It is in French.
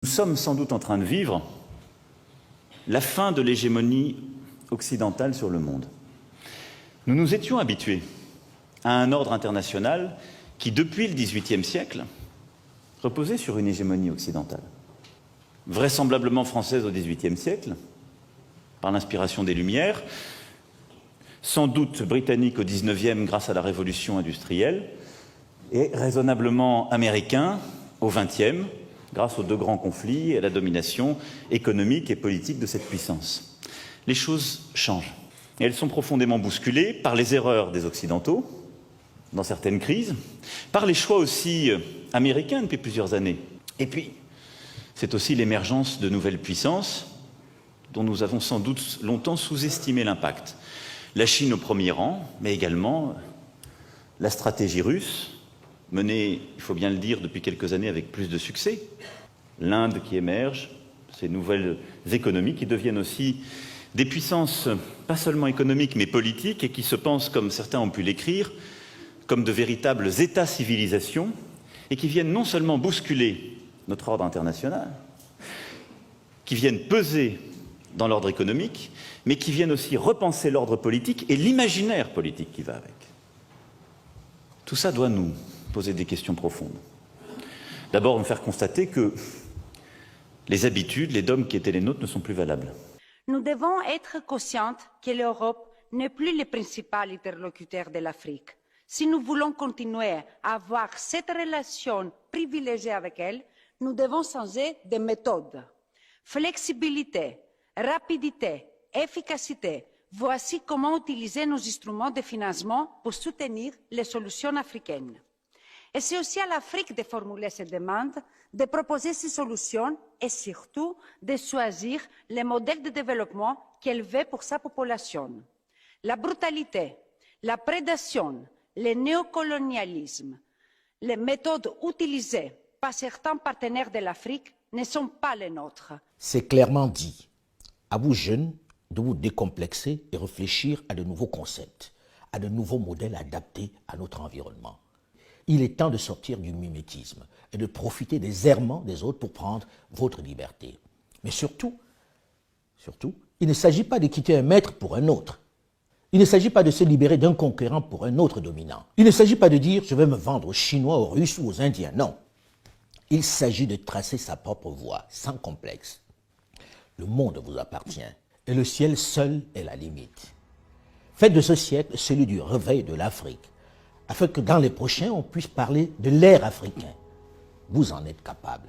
Nous sommes sans doute en train de vivre la fin de l'hégémonie occidentale sur le monde. Nous nous étions habitués à un ordre international qui, depuis le XVIIIe siècle, reposait sur une hégémonie occidentale. Vraisemblablement française au XVIIIe siècle, par l'inspiration des Lumières, sans doute britannique au XIXe grâce à la révolution industrielle, et raisonnablement américain au XXe, grâce aux deux grands conflits et à la domination économique et politique de cette puissance. Les choses changent. Et elles sont profondément bousculées par les erreurs des Occidentaux, dans certaines crises, par les choix aussi américains depuis plusieurs années. Et puis, c'est aussi l'émergence de nouvelles puissances dont nous avons sans doute longtemps sous-estimé l'impact. La Chine au premier rang, mais également la stratégie russe, menée, il faut bien le dire, depuis quelques années avec plus de succès. L'Inde qui émerge, ces nouvelles économies qui deviennent aussi des puissances, pas seulement économiques, mais politiques, et qui se pensent, comme certains ont pu l'écrire, comme de véritables États-civilisations, et qui viennent non seulement bousculer notre ordre international, qui viennent peser dans l'ordre économique, mais qui viennent aussi repenser l'ordre politique et l'imaginaire politique qui va avec. Tout ça doit nous poser des questions profondes. D'abord, nous faire constater que les habitudes, les dogmes qui étaient les nôtres ne sont plus valables. Nous devons être conscients que l'Europe n'est plus le principal interlocuteur de l'Afrique. Si nous voulons continuer à avoir cette relation privilégiée avec elle, nous devons changer de méthode. Flexibilité, rapidité, efficacité, voici comment utiliser nos instruments de financement pour soutenir les solutions africaines. Et c'est aussi à l'Afrique de formuler ces demandes, de proposer ces solutions et surtout de choisir les modèles de développement qu'elle veut pour sa population. La brutalité, la prédation, le néocolonialisme, les méthodes utilisées par certains partenaires de l'Afrique ne sont pas les nôtres. C'est clairement dit. À vous jeunes de vous décomplexer et réfléchir à de nouveaux concepts, à de nouveaux modèles adaptés à notre environnement. Il est temps de sortir du mimétisme et de profiter des errements des autres pour prendre votre liberté. Mais surtout, il ne s'agit pas de quitter un maître pour un autre. Il ne s'agit pas de se libérer d'un conquérant pour un autre dominant. Il ne s'agit pas de dire « je vais me vendre aux Chinois, aux Russes ou aux Indiens ». Non. Il s'agit de tracer sa propre voie, sans complexe. Le monde vous appartient et le ciel seul est la limite. Faites de ce siècle celui du réveil de l'Afrique, afin que dans les prochains, on puisse parler de l'ère africain. Vous en êtes capable.